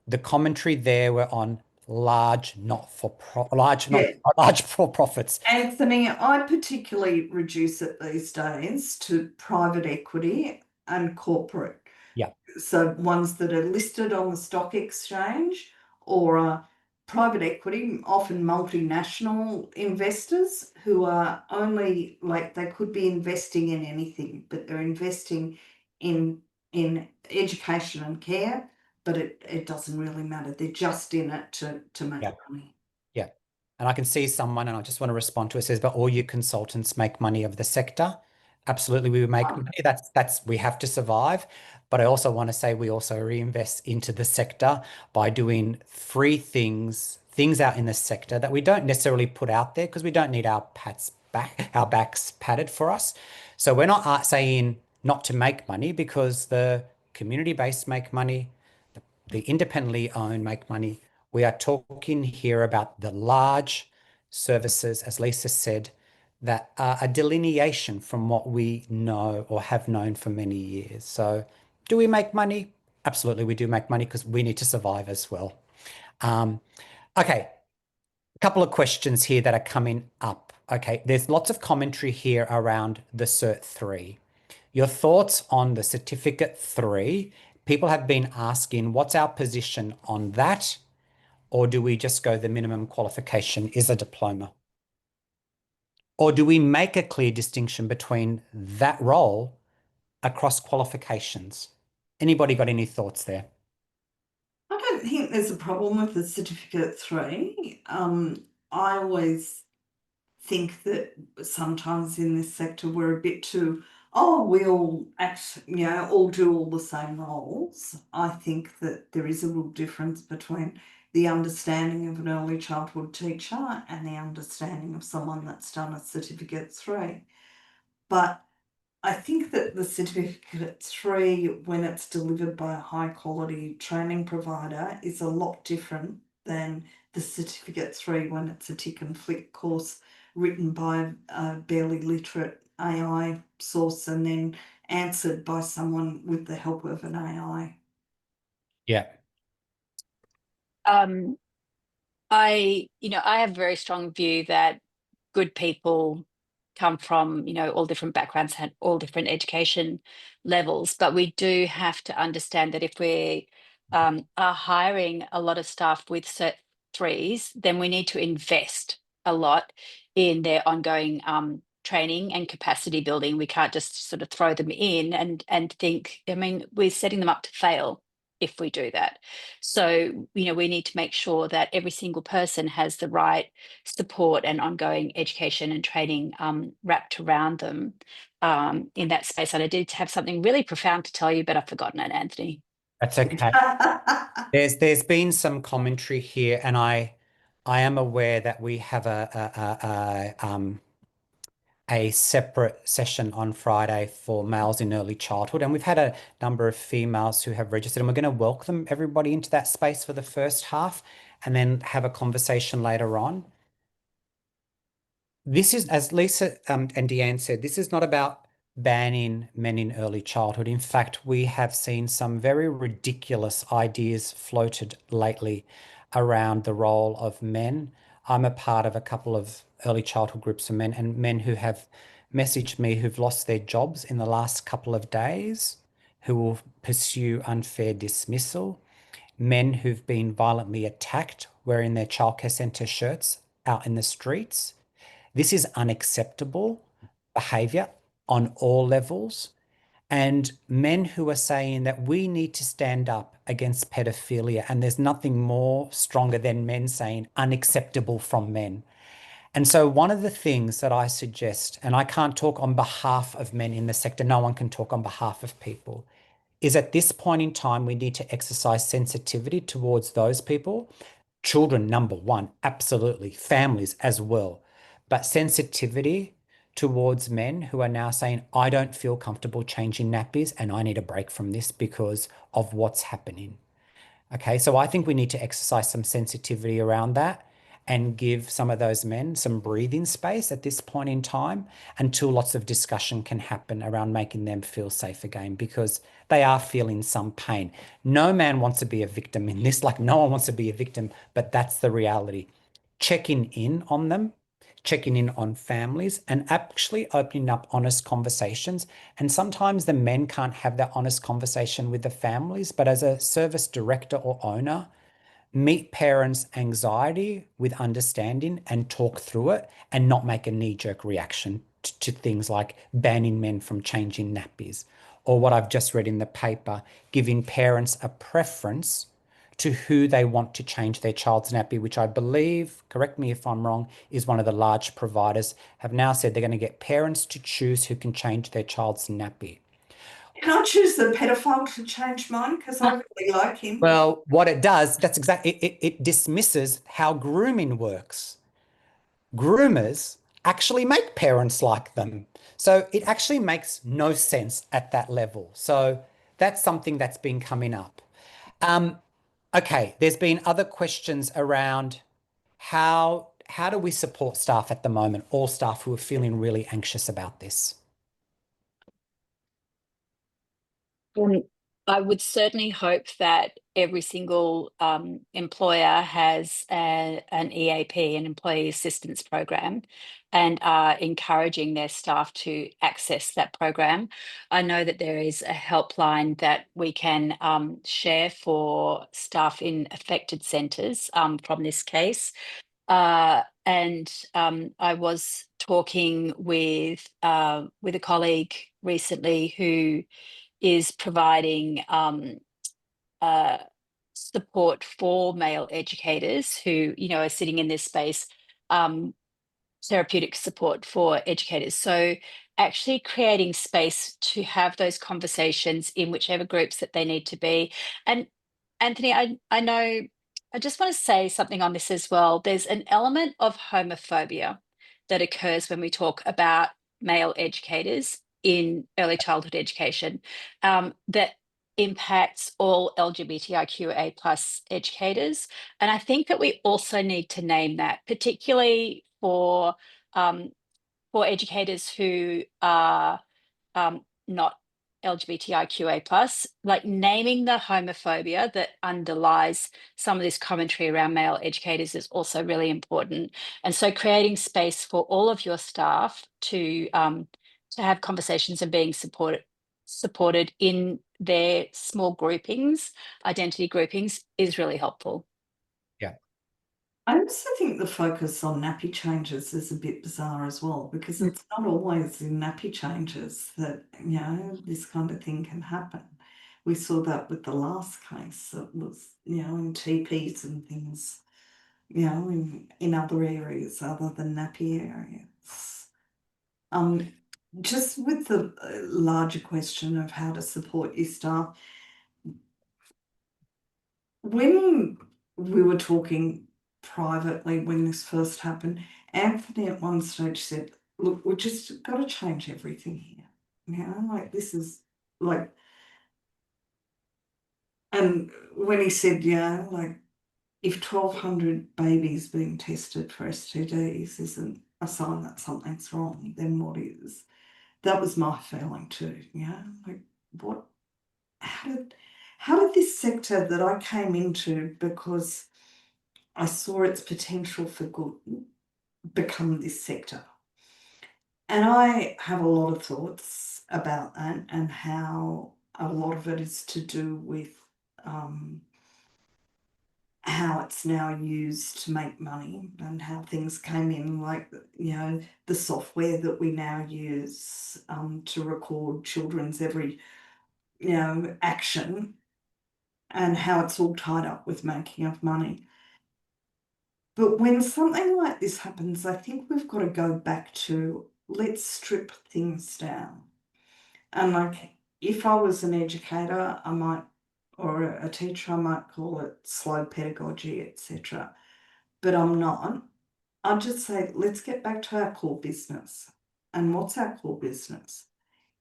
the commentary there were on large for profits.
Anthony, I particularly reduce it these days to private equity and corporate.
Yeah.
So ones that are listed on the stock exchange, or private equity, often multinational investors who are only, like, they could be investing in anything, but they're investing in education and care, but it doesn't really matter. They're just in it to make money.
Yeah. And I can see someone, and I just want to respond to it, says, but all your consultants make money of the sector. Absolutely, we would make money. That's we have to survive. But I also want to say we also reinvest into the sector by doing free things out in the sector that we don't necessarily put out there because we don't need our backs patted for us. So we're not saying not to make money because the community-based make money, the independently owned make money. We are talking here about the large services, as Lisa said, that are a delineation from what we know or have known for many years. So, do we make money? Absolutely, we do make money because we need to survive as well. Okay, a couple of questions here that are coming up. Okay, there's lots of commentary here around the Cert 3. Your thoughts on the Certificate 3? People have been asking, what's our position on that? Or do we just go the minimum qualification is a diploma? Or do we make a clear distinction between that role across qualifications? Anybody got any thoughts there?
I don't think there's a problem with the Certificate 3. I always think that sometimes in this sector we're a bit too, oh, we'll all do all the same roles. I think that there is a real difference between the understanding of an early childhood teacher and the understanding of someone that's done a Certificate 3. But I think that the Certificate 3, when it's delivered by a high quality training provider, is a lot different than the Certificate 3 when it's a tick and flick course written by a barely literate AI source and then answered by someone with the help of an AI.
Yeah.
I have a very strong view that good people come from, all different backgrounds and all different education levels. But we do have to understand that if we are hiring a lot of staff with Cert 3s, then we need to invest a lot in their ongoing training and capacity building. We can't just sort of throw them in and think, we're setting them up to fail if we do that. So, we need to make sure that every single person has the right support and ongoing education and training wrapped around them in that space. And I did have something really profound to tell you, but I've forgotten it, Anthony.
That's okay. There's been some commentary here, and I am aware that we have a separate session on Friday for males in early childhood, and we've had a number of females who have registered, and we're going to welcome everybody into that space for the first half, and then have a conversation later on. This is, as Lisa and Deanne said, this is not about banning men in early childhood. In fact, we have seen some very ridiculous ideas floated lately around the role of men. I'm a part of a couple of early childhood groups of men and men who have messaged me who've lost their jobs in the last couple of days, who will pursue unfair dismissal, men who've been violently attacked wearing their childcare centre shirts out in the streets. This is unacceptable behavior on all levels. And men who are saying that we need to stand up against pedophilia, and there's nothing more stronger than men saying unacceptable from men. And so, one of the things that I suggest, and I can't talk on behalf of men in the sector, no one can talk on behalf of people, is at this point in time, we need to exercise sensitivity towards those people. Children, number one, absolutely. Families as well. But sensitivity towards men who are now saying, I don't feel comfortable changing nappies and I need a break from this because of what's happening. Okay, so I think we need to exercise some sensitivity around that and give some of those men some breathing space at this point in time until lots of discussion can happen around making them feel safe again because they are feeling some pain. No man wants to be a victim in this, like no one wants to be a victim, but that's the reality. Checking in on them, checking in on families, and actually opening up honest conversations. And sometimes the men can't have that honest conversation with the families, but as a service director or owner, meet parents' anxiety with understanding and talk through it and not make a knee-jerk reaction to things like banning men from changing nappies or what I've just read in the paper, giving parents a preference to who they want to change their child's nappy, which I believe, correct me if I'm wrong, is one of the large providers, have now said they're going to get parents to choose who can change their child's nappy.
Can I choose the pedophile to change mine? Because I really like him.
Well, what it does, that's exactly, it dismisses how grooming works. Groomers actually make parents like them. So it actually makes no sense at that level. So that's something that's been coming up. Okay, there's been other questions around how do we support staff at the moment, all staff who are feeling really anxious about this?
I would certainly hope that every single employer has an EAP, an employee assistance program, and are encouraging their staff to access that program. I know that there is a helpline that we can share for staff in affected centres from this case. And I was talking with a colleague recently who is providing support for male educators who, are sitting in this space, therapeutic support for educators. So actually creating space to have those conversations in whichever groups that they need to be. And Anthony, I know, I just want to say something on this as well. There's an element of homophobia that occurs when we talk about male educators in early childhood education, that impacts all LGBTIQA plus educators. And I think that we also need to name that, particularly um, for educators who are not LGBTIQA plus, like naming the homophobia that underlies some of this commentary around male educators is also really important. And so creating space for all of your staff to have conversations and being supported in their small groupings, identity groupings, is really helpful.
Yeah.
I also think the focus on nappy changes is a bit bizarre as well, because it's not always in nappy changes that, this kind of thing can happen. We saw that with the last case that was, in TPs and things, in other areas other than nappy areas. Just with the larger question of how to support your staff, when we were talking privately when this first happened, Anthony at one stage said, look, we just got to change everything here. Like this is like, and when he said, like if 1,200 babies being tested for STDs isn't a sign that something's wrong, then what is? That was my feeling too, like what, how did this sector that I came into because I saw its potential for good become this sector? And I have a lot of thoughts about that and how a lot of it is to do with how it's now used to make money and how things came in, like, the software that we now use to record children's every, action, and how it's all tied up with making of money. But when something like this happens, I think we've got to go back to let's strip things down. And like, if I was an educator, I might, or a teacher, I might call it slow pedagogy, etc. But I'm not. I'd just say, let's get back to our core business. And what's our core business?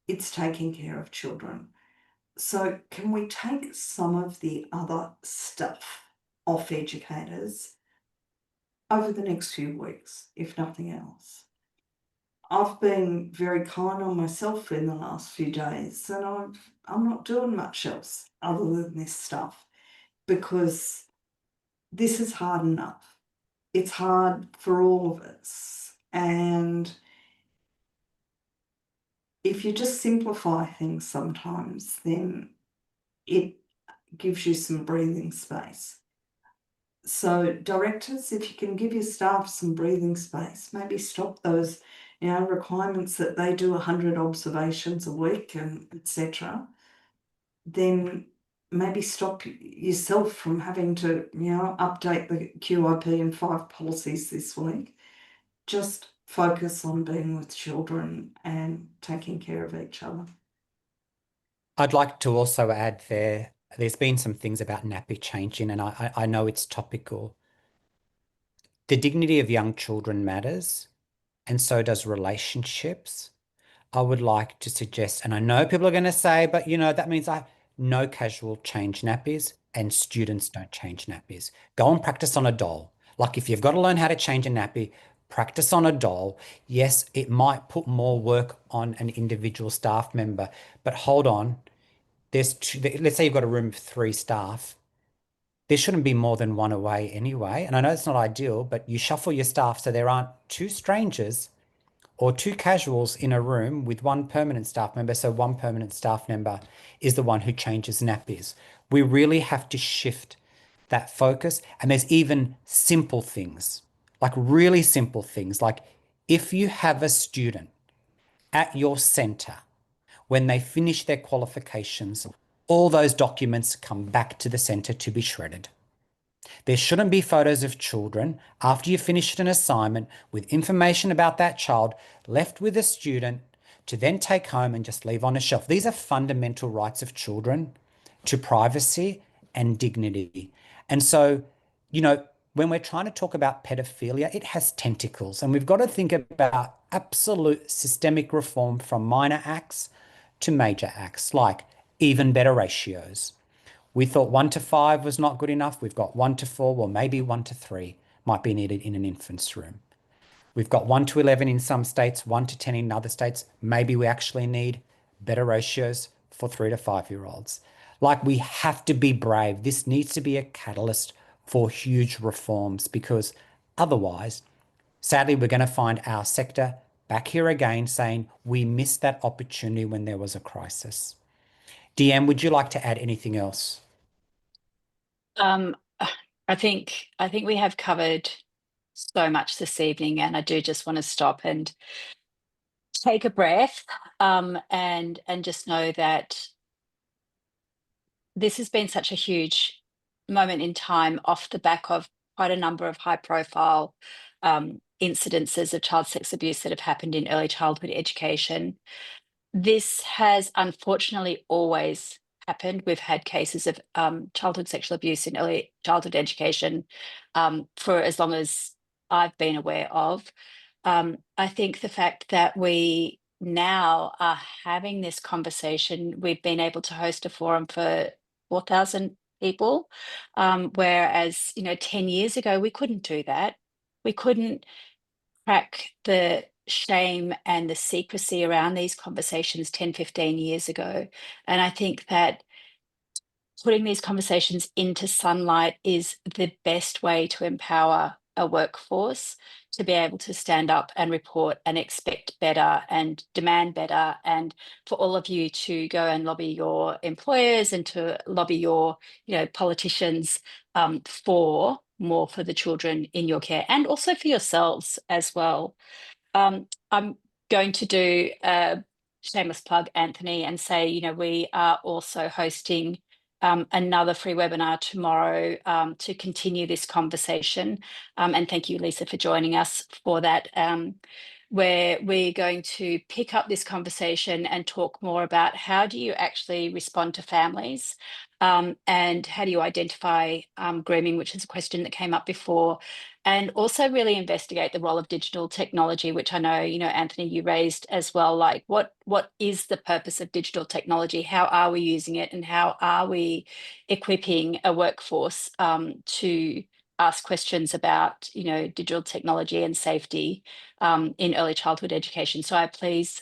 It's taking care of children. So can we take some of the other stuff off educators over the next few weeks, if nothing else? I've been very kind on myself in the last few days, and I'm not doing much else other than this stuff, because this is hard enough. It's hard for all of us. And if you just simplify things sometimes, then it gives you some breathing space. So directors, if you can give your staff some breathing space, maybe stop those, requirements that they do 100 observations a week and etc., then maybe stop yourself from having to, update the QIP and 5 policies this week. Just focus on being with children and taking care of each other.
I'd like to also add there's been some things about nappy changing, and I know it's topical. The dignity of young children matters, and so does relationships. I would like to suggest, and I know people are going to say, but that means no casual change nappies and students don't change nappies. Go and practice on a doll. Like if you've got to learn how to change a nappy, practice on a doll. Yes, it might put more work on an individual staff member, but hold on. Let's say you've got a room of 3 staff. There shouldn't be more than one away anyway. And I know it's not ideal, but you shuffle your staff so there aren't 2 strangers or 2 casuals in a room with 1 permanent staff member. So 1 permanent staff member is the one who changes nappies. We really have to shift that focus. And there's even simple things, like really simple things, like if you have a student at your center, when they finish their qualifications, all those documents come back to the center to be shredded. There shouldn't be photos of children after you've finished an assignment with information about that child left with a student to then take home and just leave on a shelf. These are fundamental rights of children to privacy and dignity. And so, when we're trying to talk about pedophilia, it has tentacles, and we've got to think about absolute systemic reform from minor acts to major acts, like even better ratios. We thought 1 to 5 was not good enough. We've got 1 to 4, well, maybe 1 to 3 might be needed in an infant's room. We've got 1 to 11 in some states, 1 to 10 in other states. Maybe we actually need better ratios for 3 to 5-year-olds. Like, we have to be brave. This needs to be a catalyst for huge reforms, because otherwise, sadly, we're going to find our sector back here again saying we missed that opportunity when there was a crisis. Deanne, would you like to add anything else?
Um, I think we have covered so much this evening, and I do just want to stop and take a breath, and just know that this has been such a huge moment in time off the back of quite a number of high-profile incidences of child sex abuse that have happened in early childhood education. This has unfortunately always happened. We've had cases of childhood sexual abuse in early childhood education for as long as I've been aware of. I think the fact that we now are having this conversation, we've been able to host a forum for 4,000 people, whereas 10 years ago we couldn't do that. We couldn't crack the shame and the secrecy around these conversations 10, 15 years ago. And I think that putting these conversations into sunlight is the best way to empower a workforce to be able to stand up and report and expect better and demand better, and for all of you to go and lobby your employers and to lobby your politicians for more for the children in your care, and also for yourselves as well. I'm going to do a shameless plug, Anthony, and say, we are also hosting another free webinar tomorrow to continue this conversation. And thank you, Lisa, for joining us for that. Where we're going to pick up this conversation and talk more about how do you actually respond to families, and how do you identify grooming, which is a question that came up before, and also really investigate the role of digital technology, which I know, Anthony, you raised as well. Like, what is the purpose of digital technology? How are we using it, and how are we equipping a workforce to ask questions about, digital technology and safety in early childhood education? So I please,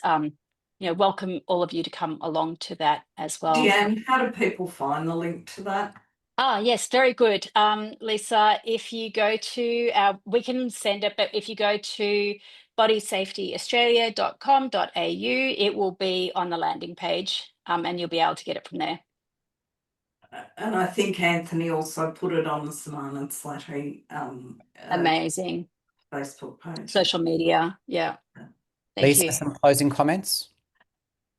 welcome all of you to come along to that as well.
Deanne, how do people find the link to that?
Yes, very good. Lisa, if you go to we can send it, but if you go to bodysafetyaustralia.com.au, it will be on the landing page, and you'll be able to get it from there.
And I think Anthony also put it on the Simone and Slattery
Amazing.
Facebook page.
Social media. Yeah. Thank
Lisa,
you.
some closing comments?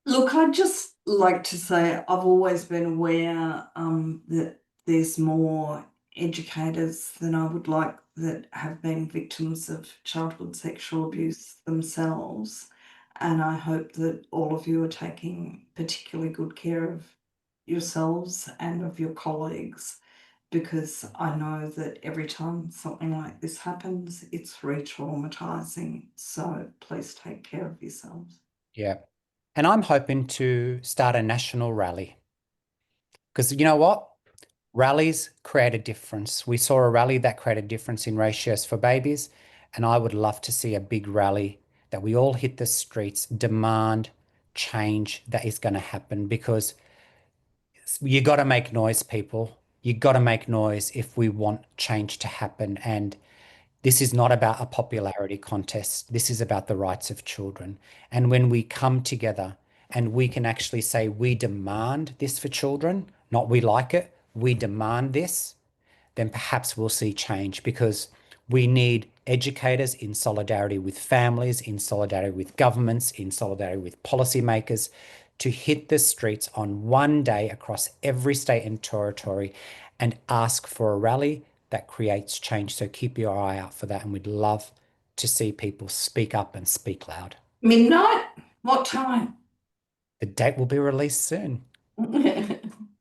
Look, I'd just like to say I've always been aware that there's more educators than I would like that have been victims of childhood sexual abuse themselves. And I hope that all of you are taking particularly good care of yourselves and of your colleagues, because I know that every time something like this happens, it's re-traumatizing. So please take care of yourselves.
Yeah. And I'm hoping to start a national rally because you know what? Rallies create a difference. We saw a rally that created a difference in ratios for babies, and I would love to see a big rally that we all hit the streets, demand change that is going to happen because you got to make noise, people. You got to make noise if we want change to happen. And this is not about a popularity contest. This is about the rights of children. And when we come together and we can actually say, we demand this for children, not we like it, we demand this, then perhaps we'll see change because we need educators in solidarity with families, in solidarity with governments, in solidarity with policymakers to hit the streets on one day across every state and territory and ask for a rally that creates change. So keep your eye out for that. And we'd love to see people speak up and speak loud.
Midnight? What time?
The date will be released soon.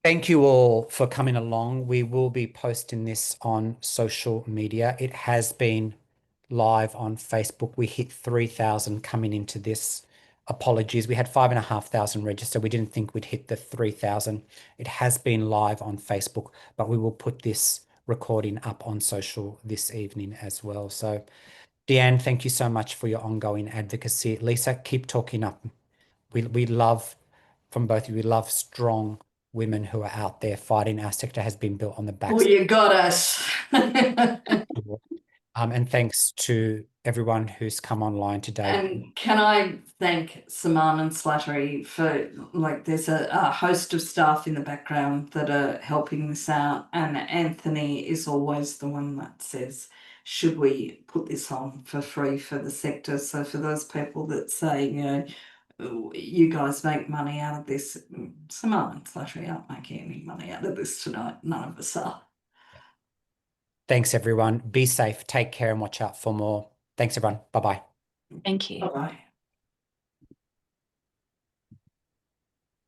Thank you all for coming along. We will be posting this on social media. It has been live on Facebook. We hit 3,000 coming into this. Apologies. We had 5,500 registered. We didn't think we'd hit the 3,000. It has been live on Facebook, but we will put this recording up on social this evening as well. So, Deanne, thank you so much for your ongoing advocacy. Lisa, keep talking up. We love from both of you, we love strong women who are out there fighting. Our sector has been built on the
Well,
backs.
you got us.
And thanks to everyone who's come online today.
And can I thank Saman and Slattery for, like, there's a host of staff in the background that are helping this out. And Anthony is always the one that says, should we put this on for free for the sector? So for those people that say, you know, you guys make money out of this, Saman and Slattery aren't making any money out of this tonight. None of us are.
Thanks, everyone. Be safe, take care, and watch out for more. Thanks, everyone. Bye-bye.
Thank you.
Bye-bye.